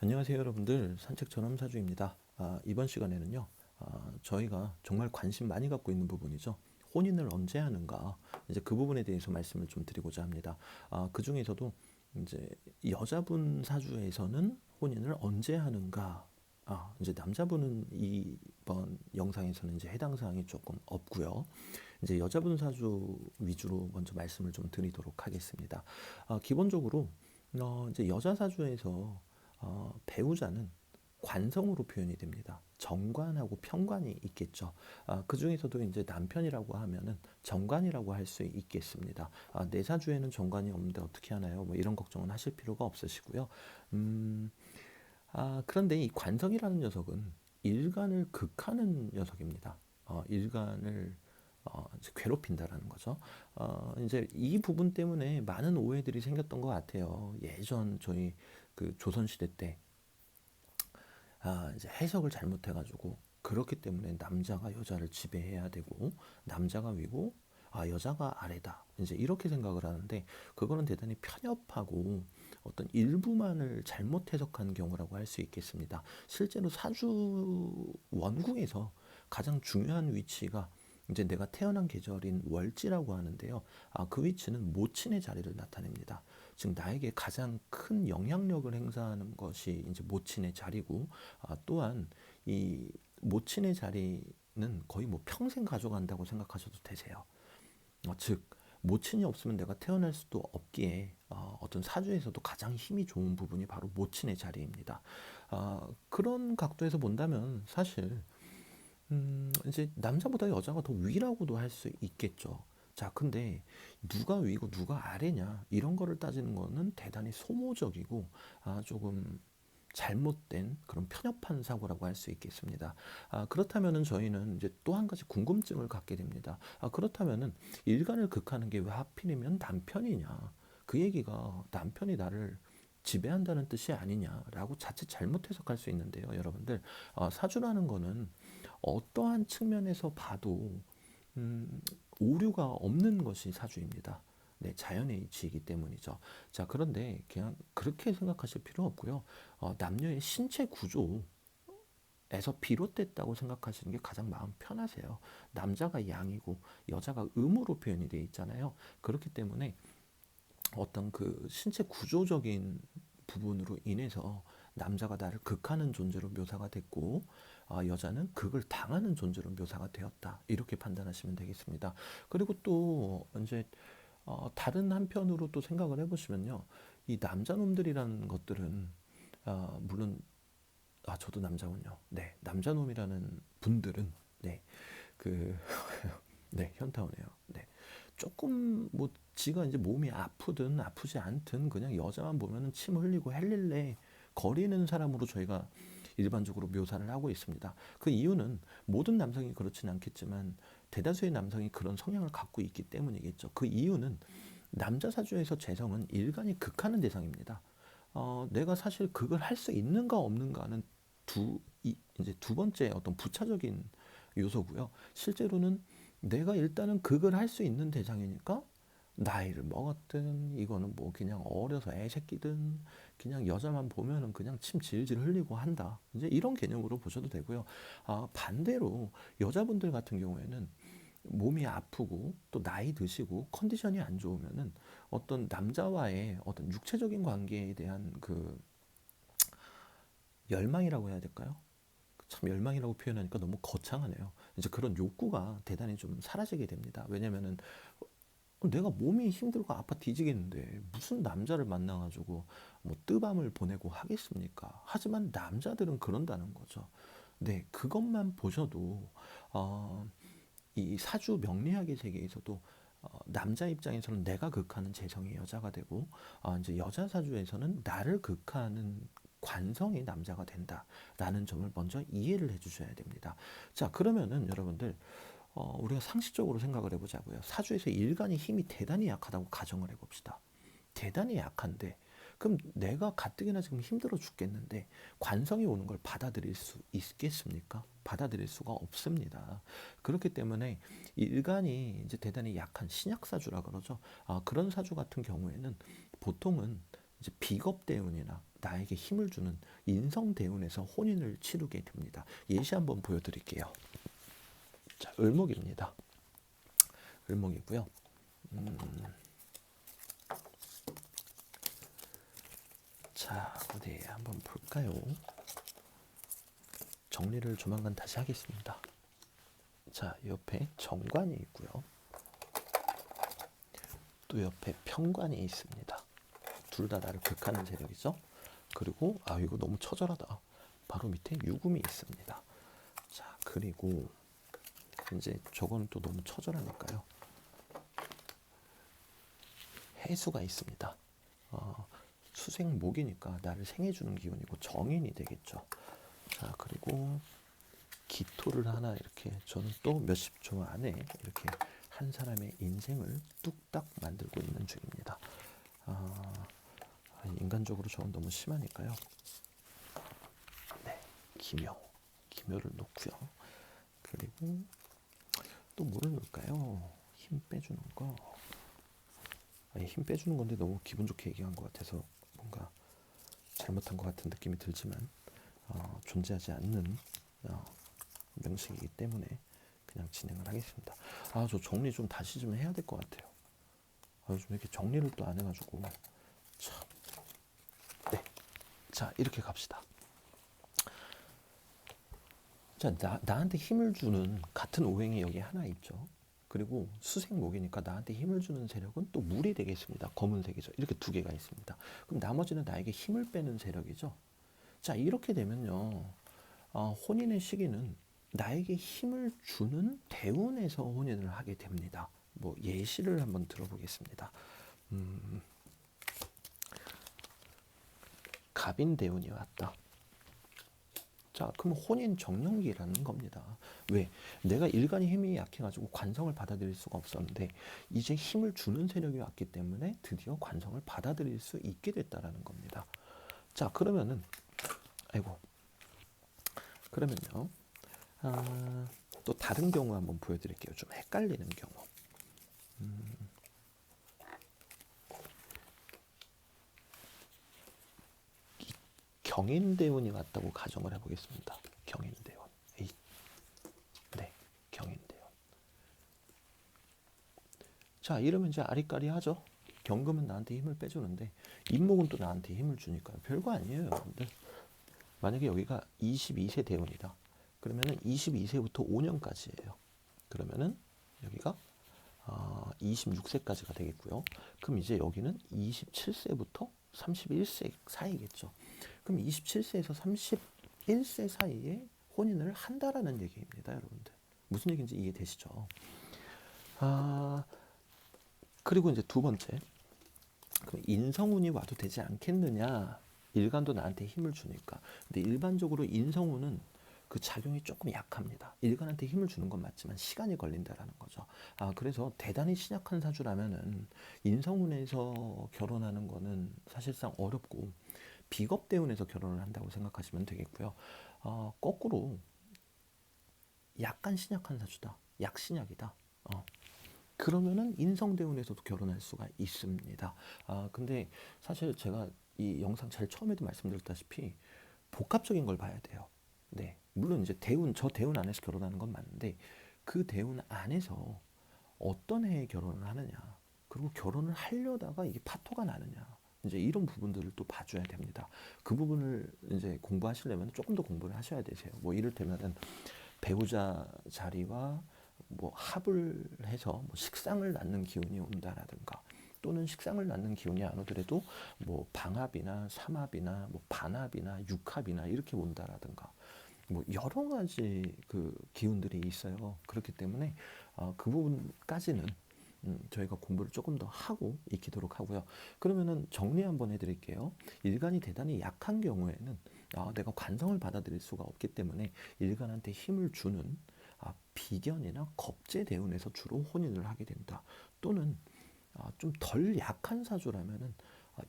안녕하세요 여러분들, 산책처럼 사주입니다. 이번 시간에는요, 저희가 정말 관심 많이 갖고 있는 부분이죠. 혼인을 언제 하는가, 이제 그 부분에 대해서 말씀을 좀 드리고자 합니다. 그 중에서도 이제 여자분 사주에서는 혼인을 언제 하는가, 이제 남자분은 이번 영상에서는 이제 해당 사항이 조금 없고요. 이제 여자분 사주 위주로 먼저 말씀을 좀 드리도록 하겠습니다. 기본적으로 이제 여자 사주에서 배우자는 관성으로 표현이 됩니다. 정관하고 편관이 있겠죠. 그 중에서도 이제 남편이라고 하면은 정관이라고 할 수 있겠습니다. 내 사주에는 정관이 없는데 어떻게 하나요? 뭐 이런 걱정은 하실 필요가 없으시고요. 음, 그런데 이 관성이라는 녀석은 일간을 극하는 녀석입니다. 일간을 이제 괴롭힌다라는 거죠. 이제 이 부분 때문에 많은 오해들이 생겼던 것 같아요. 예전 저희 그 조선시대 때 이제 해석을 잘못해가지고 그렇기 때문에 남자가 여자를 지배해야 되고 남자가 위고 여자가 아래다 이제 이렇게 생각을 하는데 그거는 대단히 편협하고 어떤 일부만을 잘못 해석한 경우라고 할 수 있겠습니다. 실제로 사주 원궁에서 가장 중요한 위치가 이제 내가 태어난 계절인 월지라고 하는데요. 그 위치는 모친의 자리를 나타냅니다. 즉 나에게 가장 큰 영향력을 행사하는 것이 이제 모친의 자리고 또한 이 모친의 자리는 거의 뭐 평생 가져간다고 생각하셔도 되세요. 즉 모친이 없으면 내가 태어날 수도 없기에 어떤 사주에서도 가장 힘이 좋은 부분이 바로 모친의 자리입니다. 그런 각도에서 본다면 사실 이제 남자보다 여자가 더 위라고도 할 수 있겠죠. 자, 근데 누가 위고 누가 아래냐 이런 거를 따지는 거는 대단히 소모적이고 조금 잘못된 그런 편협한 사고라고 할 수 있겠습니다. 그렇다면은 저희는 이제 또 한 가지 궁금증을 갖게 됩니다. 그렇다면은 일간을 극하는 게 왜 하필이면 남편이냐? 그 얘기가 남편이 나를 지배한다는 뜻이 아니냐라고 자칫 잘못 해석할 수 있는데요, 여러분들. 사주라는 거는 어떠한 측면에서 봐도 음, 오류가 없는 것이 사주입니다. 네, 자연의 이치이기 때문이죠. 자, 그런데 그냥 그렇게 생각하실 필요 없고요. 남녀의 신체 구조에서 비롯됐다고 생각하시는 게 가장 마음 편하세요. 남자가 양이고 여자가 음으로 표현이 되어 있잖아요. 그렇기 때문에 어떤 그 신체 구조적인 부분으로 인해서 남자가 나를 극하는 존재로 묘사가 됐고 여자는 극을 당하는 존재로 묘사가 되었다. 이렇게 판단하시면 되겠습니다. 그리고 또 이제 다른 한편으로 또 생각을 해보시면요. 이 남자놈들이라는 것들은 물론 저도 남자군요. 네, 남자놈이라는 분들은 네, 그 네, 현타오네요. 네. 조금 뭐 지가 이제 몸이 아프든 아프지 않든 그냥 여자만 보면은 침 흘리고 헬릴레 거리는 사람으로 저희가 일반적으로 묘사를 하고 있습니다. 그 이유는 모든 남성이 그렇진 않겠지만 대다수의 남성이 그런 성향을 갖고 있기 때문이겠죠. 그 이유는 남자 사주에서 재성은 일간이 극하는 대상입니다. 내가 사실 극을 할 수 있는가 없는가는 이제 두 번째 어떤 부차적인 요소고요. 실제로는 내가 일단은 극을 할 수 있는 대상이니까 나이를 먹었든 이거는 뭐 그냥 어려서 애새끼든 그냥 여자만 보면은 그냥 침 질질 흘리고 한다. 이제 이런 개념으로 보셔도 되고요. 반대로 여자분들 같은 경우에는 몸이 아프고 또 나이 드시고 컨디션이 안 좋으면은 어떤 남자와의 어떤 육체적인 관계에 대한 그 열망이라고 해야 될까요? 참 열망이라고 표현하니까 너무 거창하네요. 이제 그런 욕구가 대단히 좀 사라지게 됩니다. 왜냐면은 내가 몸이 힘들고 아파 뒤지겠는데 무슨 남자를 만나가지고 뭐 뜨밤을 보내고 하겠습니까? 하지만 남자들은 그런다는 거죠. 네, 그것만 보셔도 어, 이 사주 명리학의 세계에서도 남자 입장에서는 내가 극하는 재성이 여자가 되고 이제 여자 사주에서는 나를 극하는 관성이 남자가 된다라는 점을 먼저 이해를 해주셔야 됩니다. 자, 그러면은 여러분들 우리가 상식적으로 생각을 해보자고요. 사주에서 일간의 힘이 대단히 약하다고 가정을 해봅시다. 대단히 약한데 그럼 내가 가뜩이나 지금 힘들어 죽겠는데 관성이 오는 걸 받아들일 수 있겠습니까? 받아들일 수가 없습니다. 그렇기 때문에 일간이 이제 대단히 약한 신약사주라 그러죠. 그런 사주 같은 경우에는 보통은 이제 비겁 대운이나 나에게 힘을 주는 인성대운에서 혼인을 치르게 됩니다. 예시 한번 보여드릴게요. 자, 을목입니다. 을목이고요. 자, 어디 한번 볼까요? 정리를 조만간 다시 하겠습니다. 자, 옆에 정관이 있고요. 또 옆에 편관이 있습니다. 둘 다 나를 극하는 세력이죠. 그리고 이거 너무 처절하다. 바로 밑에 유금이 있습니다. 자, 그리고 이제 저건 또 너무 처절하니까요. 해수가 있습니다. 수생목이니까 나를 생해주는 기운이고 정인이 되겠죠. 자, 그리고 기토를 하나 이렇게 저는 또 몇십 초 안에 이렇게 한 사람의 인생을 뚝딱 만들고 있는 중입니다. 인간적으로 저는 너무 심하니까요. 네, 기묘를 놓고요. 그리고 또 뭐를 넣을까요? 힘 빼주는 거. 힘 빼주는 건데 너무 기분 좋게 얘기한 것 같아서 뭔가 잘못한 것 같은 느낌이 들지만 존재하지 않는 명식이기 때문에 그냥 진행을 하겠습니다. 저 정리 좀 다시 좀 해야 될 것 같아요. 요즘 이렇게 정리를 또 안 해가지고 참. 네, 자 이렇게 갑시다. 자, 나한테 힘을 주는 같은 오행이 여기 하나 있죠. 그리고 수생목이니까 나한테 힘을 주는 세력은 또 물이 되겠습니다. 검은색이죠. 이렇게 두 개가 있습니다. 그럼 나머지는 나에게 힘을 빼는 세력이죠. 자, 이렇게 되면요. 혼인의 시기는 나에게 힘을 주는 대운에서 혼인을 하게 됩니다. 뭐 예시를 한번 들어보겠습니다. 갑인 대운이 왔다. 자, 그럼 혼인 정년기라는 겁니다. 왜? 내가 일간의 힘이 약해가지고 관성을 받아들일 수가 없었는데 이제 힘을 주는 세력이 왔기 때문에 드디어 관성을 받아들일 수 있게 됐다라는 겁니다. 자, 그러면은 그러면요. 또 다른 경우 한번 보여드릴게요. 좀 헷갈리는 경우. 경인대운이 왔다고 가정을 해보겠습니다. 경인대운. 네, 경인대운. 자, 이러면 이제 아리까리하죠. 경금은 나한테 힘을 빼주는데 인목은 또 나한테 힘을 주니까요. 별거 아니에요, 여러분들. 만약에 여기가 22세 대운이다. 그러면은 22세부터 5년까지예요. 그러면은 여기가 26세까지가 되겠고요. 그럼 이제 여기는 27세부터 31세 사이겠죠. 그럼 27세에서 31세 사이에 혼인을 한다라는 얘기입니다, 여러분들. 무슨 얘기인지 이해되시죠? 그리고 이제 두 번째. 그럼 인성운이 와도 되지 않겠느냐? 일간도 나한테 힘을 주니까. 근데 일반적으로 인성운은 그 작용이 조금 약합니다. 일간한테 힘을 주는 건 맞지만 시간이 걸린다라는 거죠. 그래서 대단히 신약한 사주라면은 인성운에서 결혼하는 거는 사실상 어렵고 비겁대운에서 결혼을 한다고 생각하시면 되겠고요. 거꾸로 약간 신약한 사주다. 약신약이다. 그러면은 인성대운에서도 결혼할 수가 있습니다. 근데 사실 제가 이 영상 제일 처음에도 말씀드렸다시피 복합적인 걸 봐야 돼요. 네. 물론 이제 저 대운 안에서 결혼하는 건 맞는데 그 대운 안에서 어떤 해에 결혼을 하느냐. 그리고 결혼을 하려다가 이게 파토가 나느냐. 이제 이런 부분들을 또 봐줘야 됩니다. 그 부분을 이제 공부하시려면 조금 더 공부를 하셔야 되세요. 뭐 이를테면은 배우자 자리와 뭐 합을 해서 뭐 식상을 낳는 기운이 온다라든가 또는 식상을 낳는 기운이 안 오더라도 뭐 방합이나 삼합이나 뭐 반합이나 육합이나 이렇게 온다라든가 뭐 여러 가지 그 기운들이 있어요. 그렇기 때문에 그 부분까지는 저희가 공부를 조금 더 하고 익히도록 하고요. 그러면은 정리 한번 해드릴게요. 일간이 대단히 약한 경우에는 내가 관성을 받아들일 수가 없기 때문에 일간한테 힘을 주는 비견이나 겁재 대운에서 주로 혼인을 하게 된다. 또는 좀 덜 약한 사주라면은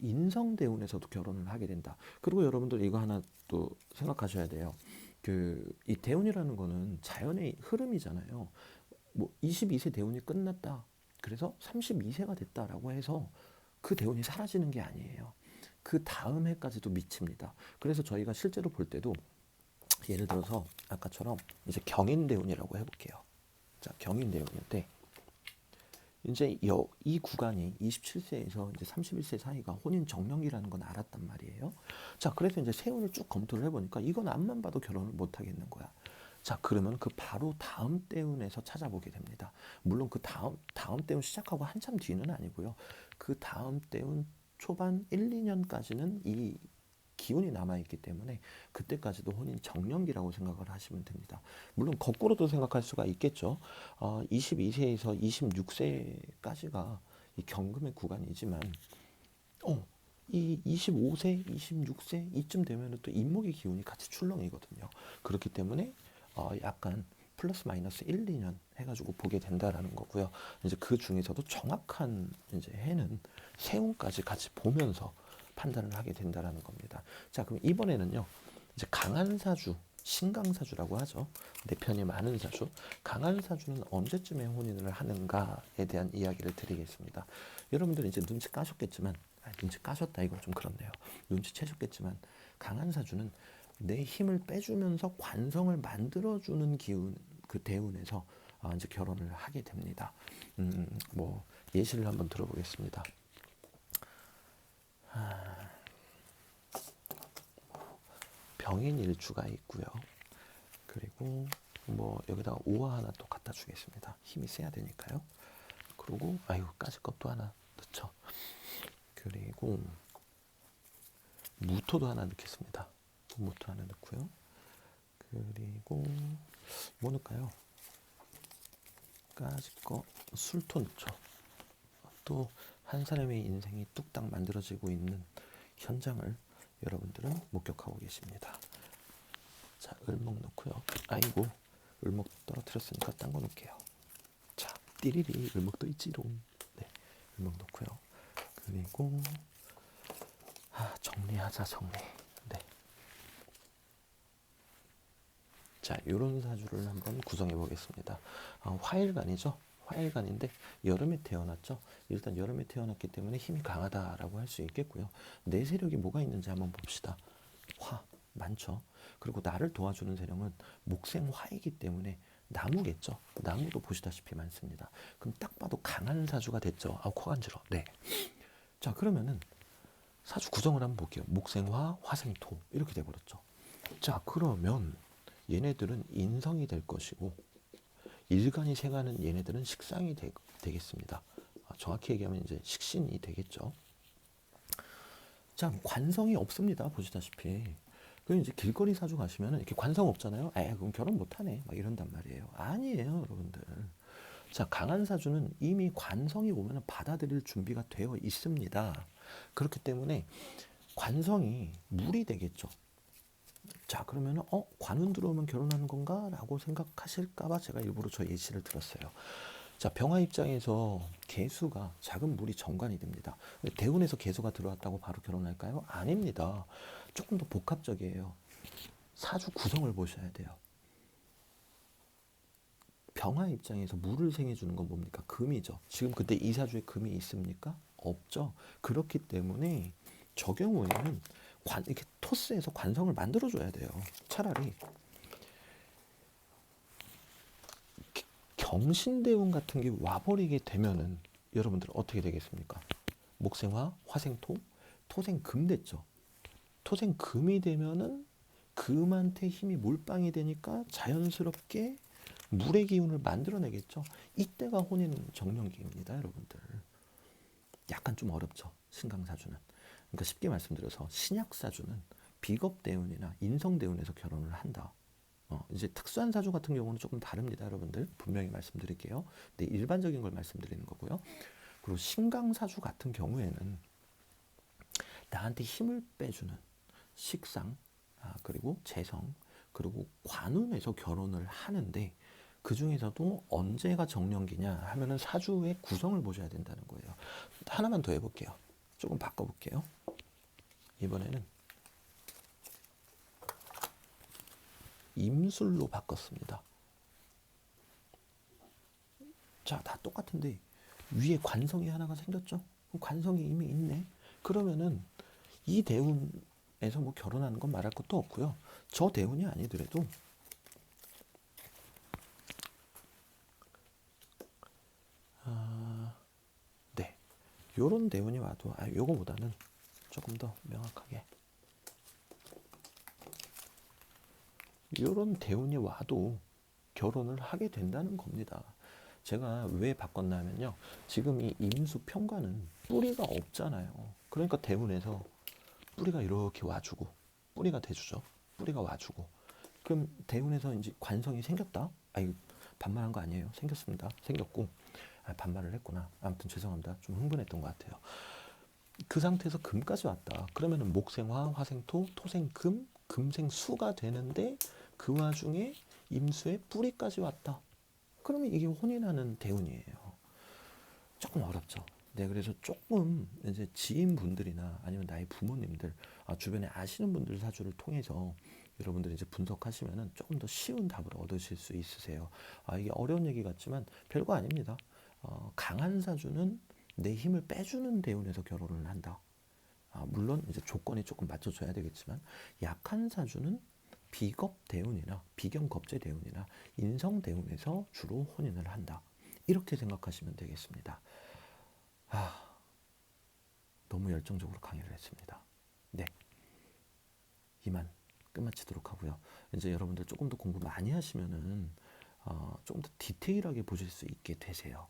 인성 대운에서도 결혼을 하게 된다. 그리고 여러분들 이거 하나 또 생각하셔야 돼요. 이 대운이라는 거는 자연의 흐름이잖아요. 뭐 22세 대운이 끝났다. 그래서 32세가 됐다라고 해서 그 대운이 사라지는 게 아니에요. 그 다음 해까지도 미칩니다. 그래서 저희가 실제로 볼 때도 예를 들어서 아까처럼 이제 경인대운이라고 해볼게요. 자, 경인대운인데 이제 이 구간이 27세에서 이제 31세 사이가 혼인 정년기라는 건 알았단 말이에요. 자, 그래서 이제 세운을 쭉 검토를 해보니까 이건 앞만 봐도 결혼을 못 하겠는 거야. 자, 그러면 그 바로 다음 대운에서 찾아보게 됩니다. 물론 그 다음 대운 시작하고 한참 뒤는 아니고요. 그 다음 대운 초반 1, 2년까지는 이 기운이 남아있기 때문에 그때까지도 혼인 정년기라고 생각을 하시면 됩니다. 물론 거꾸로도 생각할 수가 있겠죠. 22세에서 26세까지가 이 경금의 구간이지만 이 25세, 26세 이쯤 되면 또 인목의 기운이 같이 출렁이거든요. 그렇기 때문에 약간 플러스 마이너스 1, 2년 해가지고 보게 된다라는 거고요. 이제 그 중에서도 정확한 이제 해는 세운까지 같이 보면서 판단을 하게 된다라는 겁니다. 자, 그럼 이번에는요. 이제 강한 사주, 신강사주라고 하죠. 내 편이 많은 사주. 강한 사주는 언제쯤에 혼인을 하는가에 대한 이야기를 드리겠습니다. 여러분들 이제 눈치 까셨겠지만, 눈치 까셨다 이건 좀 그렇네요. 눈치 채셨겠지만 강한 사주는 내 힘을 빼주면서 관성을 만들어주는 기운, 그 대운에서 이제 결혼을 하게 됩니다. 뭐 예시를 한번 들어보겠습니다. 병인일주가 있고요. 그리고 뭐 여기다가 오화 하나 또 갖다 주겠습니다. 힘이 세야 되니까요. 그리고 아이고 까짓 것도 하나 넣죠. 그리고 무토도 하나 넣겠습니다. 무토 하나 넣고요. 그리고 뭐 넣을까요? 까짓 거 술토 넣죠. 또 한 사람의 인생이 뚝딱 만들어지고 있는 현장을 여러분들은 목격하고 계십니다. 자, 을목 넣고요. 아이고, 을목 떨어뜨렸으니까 딴 거 넣을게요. 자, 띠리리 을목도 있지롱. 네, 을목 넣고요. 그리고 정리하자 정리. 네. 자, 요런 사주를 한번 구성해 보겠습니다. 화일간이죠. 화일간인데 여름에 태어났죠. 일단 여름에 태어났기 때문에 힘이 강하다라고 할 수 있겠고요. 내 세력이 뭐가 있는지 한번 봅시다. 화 많죠. 그리고 나를 도와주는 세력은 목생화이기 때문에 나무겠죠. 나무도 보시다시피 많습니다. 그럼 딱 봐도 강한 사주가 됐죠. 코 간지러. 네. 자, 그러면은 사주 구성을 한번 볼게요. 목생화, 화생토 이렇게 돼버렸죠. 자, 그러면 얘네들은 인성이 될 것이고 일간이 생하는 얘네들은 식상이 되겠습니다. 정확히 얘기하면 이제 식신이 되겠죠. 자, 관성이 없습니다. 보시다시피. 그럼 이제 길거리 사주 가시면 이렇게 관성 없잖아요. 그럼 결혼 못하네. 막 이런단 말이에요. 아니에요, 여러분들. 자, 강한 사주는 이미 관성이 오면 받아들일 준비가 되어 있습니다. 그렇기 때문에 관성이 물이 되겠죠. 자, 그러면 관운 들어오면 결혼하는 건가? 라고 생각하실까봐 제가 일부러 저 예시를 들었어요. 자, 병화 입장에서 개수가 작은 물이 정관이 됩니다. 대운에서 개수가 들어왔다고 바로 결혼할까요? 아닙니다. 조금 더 복합적이에요. 사주 구성을 보셔야 돼요. 병화 입장에서 물을 생해주는 건 뭡니까? 금이죠. 지금 그때 이 사주에 금이 있습니까? 없죠. 그렇기 때문에 저 경우에는 이렇게 토스에서 관성을 만들어줘야 돼요. 차라리 경신대운 같은 게 와버리게 되면은 여러분들 어떻게 되겠습니까? 목생화, 화생토, 토생금 됐죠. 토생금이 되면은 금한테 힘이 몰빵이 되니까 자연스럽게 물의 기운을 만들어내겠죠. 이때가 혼인 정년기입니다, 여러분들. 약간 좀 어렵죠, 신강사주는. 그러니까 쉽게 말씀드려서 신약사주는 비겁대운이나 인성대운에서 결혼을 한다. 이제 특수한 사주 같은 경우는 조금 다릅니다, 여러분들. 분명히 말씀드릴게요. 근데 일반적인 걸 말씀드리는 거고요. 그리고 신강사주 같은 경우에는 나한테 힘을 빼주는 식상, 그리고 재성, 그리고 관운에서 결혼을 하는데 그 중에서도 언제가 정년기냐 하면은 사주의 구성을 보셔야 된다는 거예요. 하나만 더 해볼게요. 조금 바꿔볼게요. 이번에는 임술로 바꿨습니다. 자, 다 똑같은데 위에 관성이 하나가 생겼죠? 관성이 이미 있네. 그러면은 이 대운에서 뭐 결혼하는 건 말할 것도 없고요. 저 대운이 아니더라도 네, 요런 대운이 와도 요거보다는 조금 더 명확하게 요런 대운이 와도 결혼을 하게 된다는 겁니다. 제가 왜 바꿨냐면요. 지금 이 임수 평관은 뿌리가 없잖아요. 그러니까 대운에서 뿌리가 이렇게 와주고 뿌리가 돼주죠. 뿌리가 와주고 그럼 대운에서 이제 관성이 생겼다. 아이 반말한 거 아니에요. 생겼습니다. 생겼고 반말을 했구나. 아무튼 죄송합니다. 좀 흥분했던 것 같아요. 그 상태에서 금까지 왔다. 그러면은 목생화, 화생토, 토생금, 금생수가 되는데 그 와중에 임수의 뿌리까지 왔다. 그러면 이게 혼인하는 대운이에요. 조금 어렵죠. 네, 그래서 조금 이제 지인분들이나 아니면 나의 부모님들, 주변에 아시는 분들 사주를 통해서 여러분들이 이제 분석하시면은 조금 더 쉬운 답을 얻으실 수 있으세요. 이게 어려운 얘기 같지만 별거 아닙니다. 강한 사주는 내 힘을 빼주는 대운에서 결혼을 한다. 물론 이제 조건이 조금 맞춰줘야 되겠지만 약한 사주는 비겁 대운이나 비경겁제 대운이나 인성 대운에서 주로 혼인을 한다. 이렇게 생각하시면 되겠습니다. 너무 열정적으로 강의를 했습니다. 네, 이만 끝마치도록 하고요. 이제 여러분들 조금 더 공부 많이 하시면은 조금 더 디테일하게 보실 수 있게 되세요.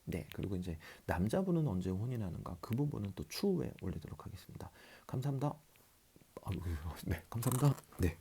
네, 그리고 이제 남자분은 언제 혼인하는가 그 부분은 또 추후에 올리도록 하겠습니다. 감사합니다. 네, 감사합니다. 네.